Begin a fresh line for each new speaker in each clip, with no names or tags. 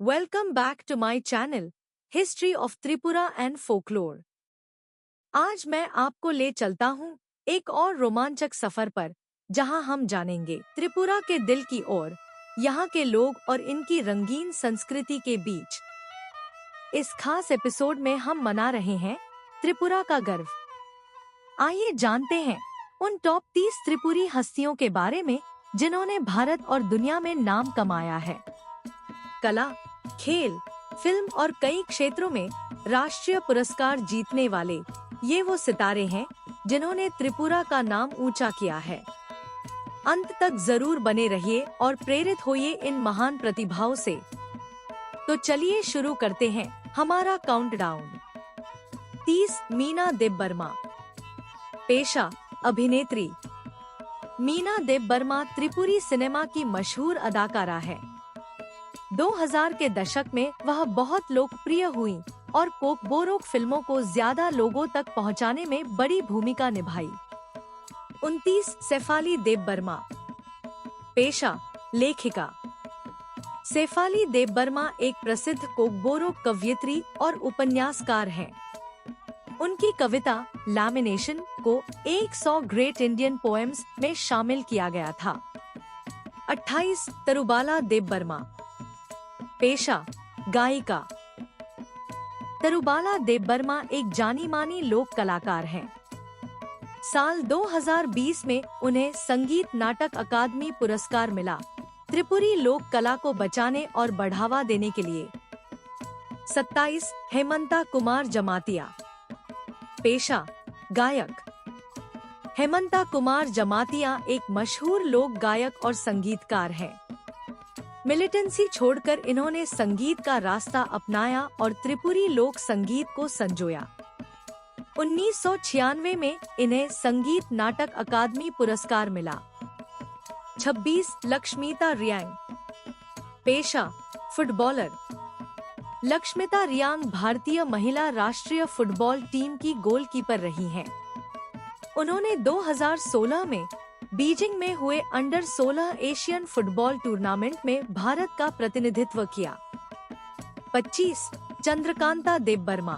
Welcome back to my channel history of Tripura and folklore. आज मैं आपको ले चलता हूँ एक और रोमांचक सफर पर, जहाँ हम जानेंगे त्रिपुरा के दिल की ओर, यहाँ के लोग और इनकी रंगीन संस्कृति के बीच। इस खास एपिसोड में हम मना रहे हैं त्रिपुरा का गर्व। आइए जानते हैं उन टॉप 30 त्रिपुरी हस्तियों के बारे में जिन्होंने भारत और दुनिया में नाम कमाया है। कला, खेल, फिल्म और कई क्षेत्रों में राष्ट्रीय पुरस्कार जीतने वाले ये वो सितारे हैं जिन्होंने त्रिपुरा का नाम ऊंचा किया है। अंत तक जरूर बने रहिए और प्रेरित होइए इन महान प्रतिभाओं से। तो चलिए शुरू करते हैं हमारा काउंटडाउन। 30 मीना देबबर्मा। पेशा अभिनेत्री। मीना देबबर्मा त्रिपुरी सिनेमा की मशहूर अदाकारा है। 2000 के दशक में वह बहुत लोकप्रिय हुई और कोकबोरोक फिल्मों को ज्यादा लोगों तक पहुंचाने में बड़ी भूमिका निभाई। 29 शेफाली देबबर्मा। पेशा लेखिका। शेफाली देबबर्मा एक प्रसिद्ध कोकबोरोक कवयित्री और उपन्यासकार हैं। उनकी कविता लैमिनेशन को 100 ग्रेट इंडियन पोएम्स में शामिल किया गया था। 28 तरुबाला देबबर्मा। पेशा गायिका। तरुबाला देबबर्मा एक जानी मानी लोक कलाकार हैं। साल 2020 में उन्हें संगीत नाटक अकादमी पुरस्कार मिला, त्रिपुरी लोक कला को बचाने और बढ़ावा देने के लिए। 27 हेमंता कुमार जमातिया। पेशा गायक। हेमंता कुमार जमातिया एक मशहूर लोक गायक और संगीतकार हैं। मिलिटेंसी छोड़कर इन्होंने संगीत का रास्ता अपनाया और त्रिपुरी लोक संगीत को संजोया। 1996 में इन्हें संगीत नाटक अकादमी पुरस्कार मिला। 26 लक्ष्मीता रियांग। पेशा फुटबॉलर। लक्ष्मीता रियांग भारतीय महिला राष्ट्रीय फुटबॉल टीम की गोलकीपर रही हैं। उन्होंने 2016 में बीजिंग में हुए अंडर 16 एशियन फुटबॉल टूर्नामेंट में भारत का प्रतिनिधित्व किया। 25 चंद्रकांता देबबर्मा।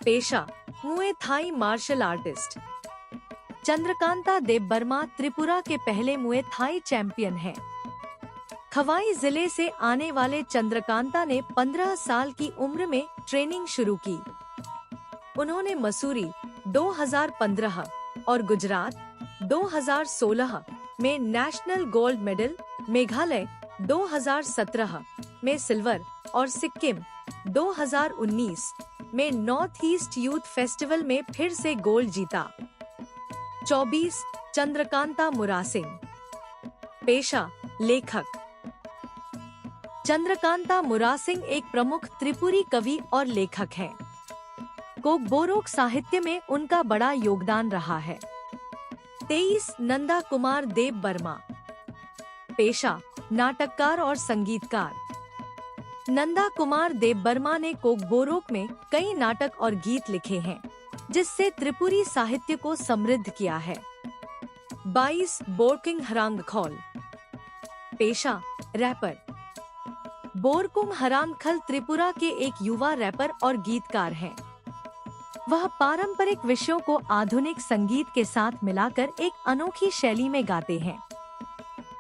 पेशा Muay Thai martial artist. Chandrakanta Debbarma Tripura के पहले मुए थाई चैंपियन हैं। खवाई जिले से आने वाले चंद्रकांता ने 15 साल की उम्र में ट्रेनिंग शुरू की। उन्होंने मसूरी 2015 और गुजरात 2016 में नेशनल गोल्ड मेडल, मेघालय 2017 में सिल्वर और सिक्किम 2019 में नॉर्थ ईस्ट यूथ फेस्टिवल में फिर से गोल्ड जीता। 24 चंद्रकांता मुरासिंग। पेशा लेखक। चंद्रकांता मुरासिंग एक प्रमुख त्रिपुरी कवि और लेखक हैं। कोकबोरोक साहित्य में उनका बड़ा योगदान रहा है। 23 नंदा कुमार देबबर्मा। पेशा नाटककार और संगीतकार। नंदा कुमार देबबर्मा ने कोकबोरोक में कई नाटक और गीत लिखे हैं, जिससे त्रिपुरी साहित्य को समृद्ध किया है। 22 बोरकिंग हरांगखोल। पेशा रैपर। बोरकुम हरांगखल त्रिपुरा के एक युवा रैपर और गीतकार हैं। वह पारंपरिक विषयों को आधुनिक संगीत के साथ मिलाकर एक अनोखी शैली में गाते हैं।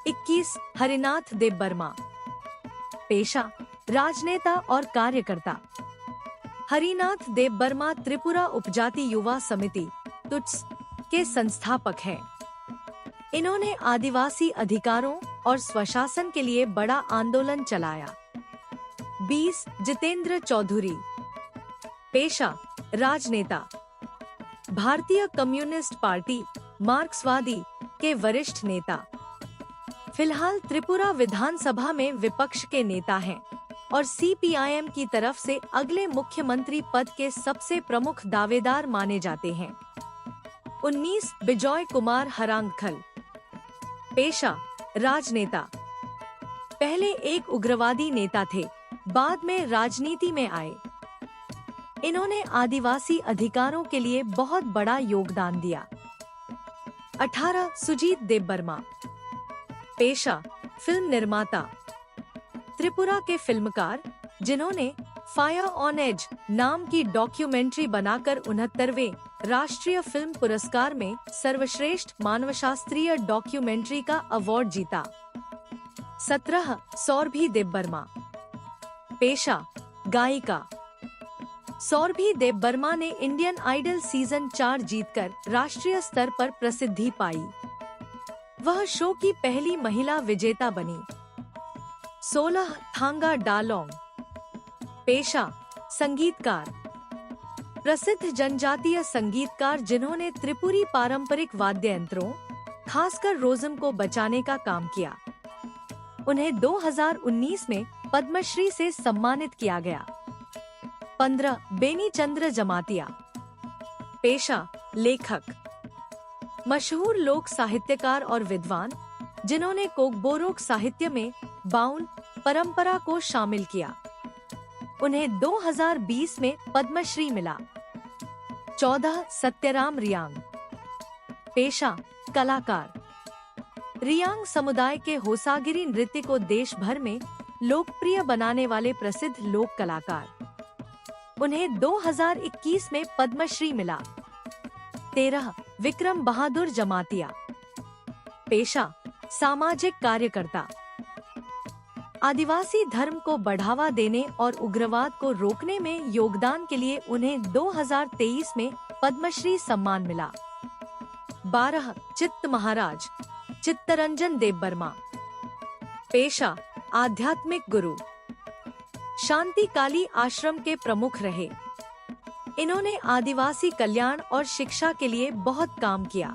21 हरिनाथ देबबर्मा। पेशा राजनेता और कार्यकर्ता। हरिनाथ देबबर्मा त्रिपुरा उपजाति युवा समिति तुट्स के संस्थापक हैं। इन्होंने आदिवासी अधिकारों और स्वशासन के लिए बड़ा आंदोलन चलाया। 20 जितेंद्र चौधरी। पेशा राजनेता। भारतीय कम्युनिस्ट पार्टी मार्क्सवादी के वरिष्ठ नेता। फिलहाल त्रिपुरा विधानसभा में विपक्ष के नेता हैं और सीपीआईएम की तरफ से अगले मुख्यमंत्री पद के सबसे प्रमुख दावेदार माने जाते हैं। 19 बिजॉय कुमार हरांगखल। पेशा राजनेता। पहले एक उग्रवादी नेता थे, बाद में राजनीति में आए। इन्होंने आदिवासी अधिकारों के लिए बहुत बड़ा योगदान दिया। 18 सुजीत देबबर्मा। पेशा फिल्म निर्माता। त्रिपुरा के फिल्मकार जिन्होंने फायर ऑन एज नाम की डॉक्यूमेंट्री बनाकर 69वें राष्ट्रीय फिल्म पुरस्कार में सर्वश्रेष्ठ मानवशास्त्रीय डॉक्यूमेंट्री का अवार्ड जीता। 17 सौरभी देबबर्मा। पेशा गायिका। सौरभी देबबर्मा ने इंडियन आइडल सीजन 4 जीतकर राष्ट्रीय स्तर पर प्रसिद्धि पाई। वह शो की पहली महिला विजेता बनी। 16 थांगा डालोंग। पेशा संगीतकार। प्रसिद्ध जनजातीय संगीतकार जिन्होंने त्रिपुरी पारंपरिक वाद्य यंत्रों खासकर रोज़म को बचाने का काम किया। उन्हें 2019 में पद्मश्री से सम्मानित किया गया। 15 बेनी चंद्र जमातिया। पेशा लेखक। मशहूर लोक साहित्यकार और विद्वान जिन्होंने कोकबोरोक साहित्य में बाउल परंपरा को शामिल किया। उन्हें 2020 में पद्मश्री मिला। 14 सत्यराम रियांग। पेशा कलाकार। रियांग समुदाय के होसागिरी नृत्य को देश भर में लोकप्रिय बनाने वाले प्रसिद्ध लोक कलाकार। उन्हें 2021 में पद्मश्री मिला। 13 विक्रम बहादुर जमातिया। पेशा सामाजिक कार्यकर्ता। आदिवासी धर्म को बढ़ावा देने और उग्रवाद को रोकने में योगदान के लिए उन्हें 2023 में पद्मश्री सम्मान मिला। 12 चित्त महाराज चित्तरंजन देबबर्मा। पेशा आध्यात्मिक गुरु। शांति काली आश्रम के प्रमुख रहे। इन्होंने आदिवासी कल्याण और शिक्षा के लिए बहुत काम किया।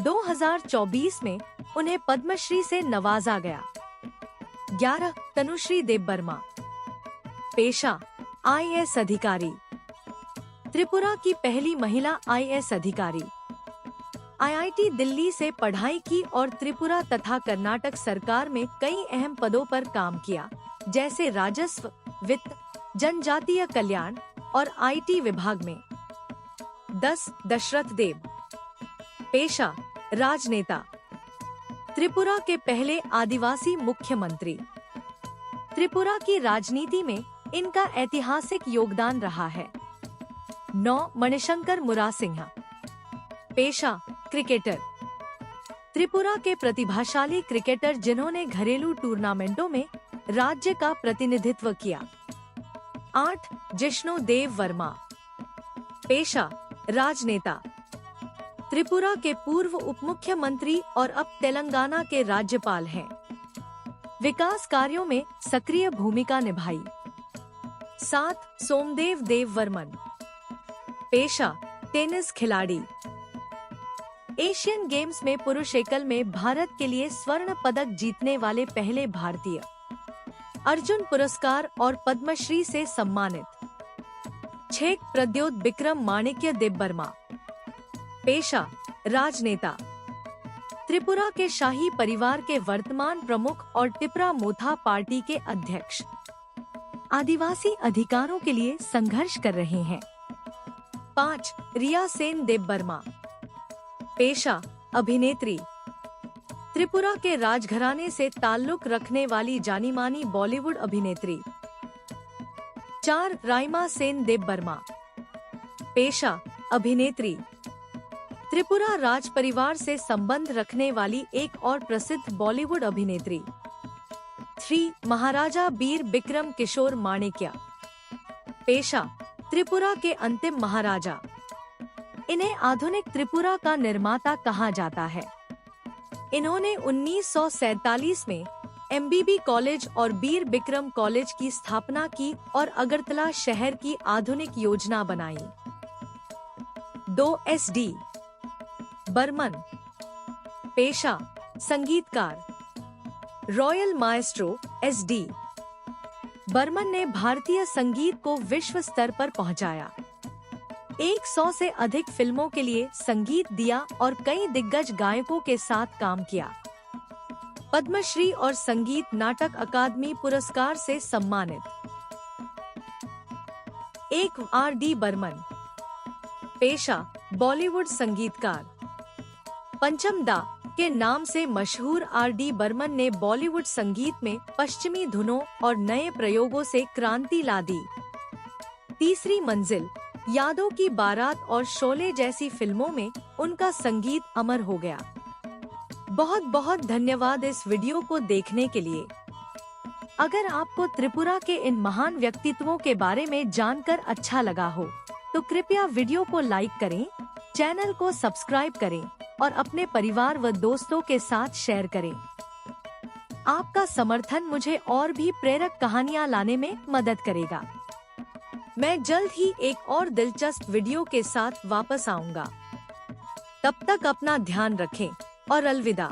2024 में उन्हें पद्मश्री से नवाजा गया। 11 तनुश्री देबबर्मा। पेशा आईएएस अधिकारी। त्रिपुरा की पहली महिला आईएएस अधिकारी। आईआईटी दिल्ली से पढ़ाई की और त्रिपुरा तथा कर्नाटक सरकार में कई अहम पदों पर काम किया, जैसे राजस्व, वित्त, जनजातीय कल्याण और आईटी विभाग में। 10 दशरथ देव। पेशा राजनेता। त्रिपुरा के पहले आदिवासी मुख्यमंत्री। त्रिपुरा की राजनीति में इनका ऐतिहासिक योगदान रहा है। 9 मणिशंकर मुरासिंहा। पेशा क्रिकेटर। त्रिपुरा के प्रतिभाशाली क्रिकेटर जिन्होंने घरेलू टूर्नामेंटों में राज्य का प्रतिनिधित्व किया। 8 जिष्णु देव वर्मा। पेशा राजनेता। त्रिपुरा के पूर्व उपमुख्यमंत्री और अब तेलंगाना के राज्यपाल हैं। विकास कार्यों में सक्रिय भूमिका निभाई। 7 सोमदेव देववर्मन। पेशा टेनिस खिलाड़ी। एशियन गेम्स में पुरुष एकल में भारत के लिए स्वर्ण पदक जीतने वाले पहले भारतीय। अर्जुन पुरस्कार और पद्मश्री से सम्मानित। 6 प्रद्योत विक्रम माणिक्य देबबर्मा। पेशा राजनेता। त्रिपुरा के शाही परिवार के वर्तमान प्रमुख और टिपरा मोथा पार्टी के अध्यक्ष। आदिवासी अधिकारों के लिए संघर्ष कर रहे हैं। 5 रिया सेन देबबर्मा। पेशा अभिनेत्री। त्रिपुरा के राजघराने से ताल्लुक रखने वाली जानी मानी बॉलीवुड अभिनेत्री। 4 राइमा सेन देबबर्मा। पेशा अभिनेत्री। त्रिपुरा राज परिवार से संबंध रखने वाली एक और प्रसिद्ध बॉलीवुड अभिनेत्री। 3 महाराजा बीर बिक्रम किशोर माणिक्या। पेशा त्रिपुरा के अंतिम महाराजा। इन्हें आधुनिक त्रिपुरा का निर्माता कहा जाता है। इन्होंने 1947 में एमबीबी कॉलेज और बीर बिक्रम कॉलेज की स्थापना की और अगरतला शहर की आधुनिक योजना बनाई। 2 SD बर्मन। पेशा संगीतकार। रॉयल माएस्ट्रो SD बर्मन ने भारतीय संगीत को विश्व स्तर पर पहुंचाया। 100 से अधिक फिल्मों के लिए संगीत दिया और कई दिग्गज गायकों के साथ काम किया। पद्मश्री और संगीत नाटक अकादमी पुरस्कार से सम्मानित। 1 RD बर्मन। पेशा बॉलीवुड संगीतकार। पंचम दा के नाम से मशहूर R.D. बर्मन ने बॉलीवुड संगीत में पश्चिमी धुनों और नए प्रयोगों से क्रांति ला दी। तीसरी मंजिल, यादों की बारात और शोले जैसी फिल्मों में उनका संगीत अमर हो गया। बहुत बहुत धन्यवाद इस वीडियो को देखने के लिए। अगर आपको त्रिपुरा के इन महान व्यक्तित्वों के बारे में जानकर अच्छा लगा हो तो कृपया वीडियो को लाइक करें, चैनल को सब्सक्राइब करें और अपने परिवार व दोस्तों के साथ शेयर करें। आपका समर्थन मुझे और भी प्रेरक कहानियाँ लाने में मदद करेगा। मैं जल्द ही एक और दिलचस्प वीडियो के साथ वापस आऊंगा। तब तक अपना ध्यान रखें और अलविदा।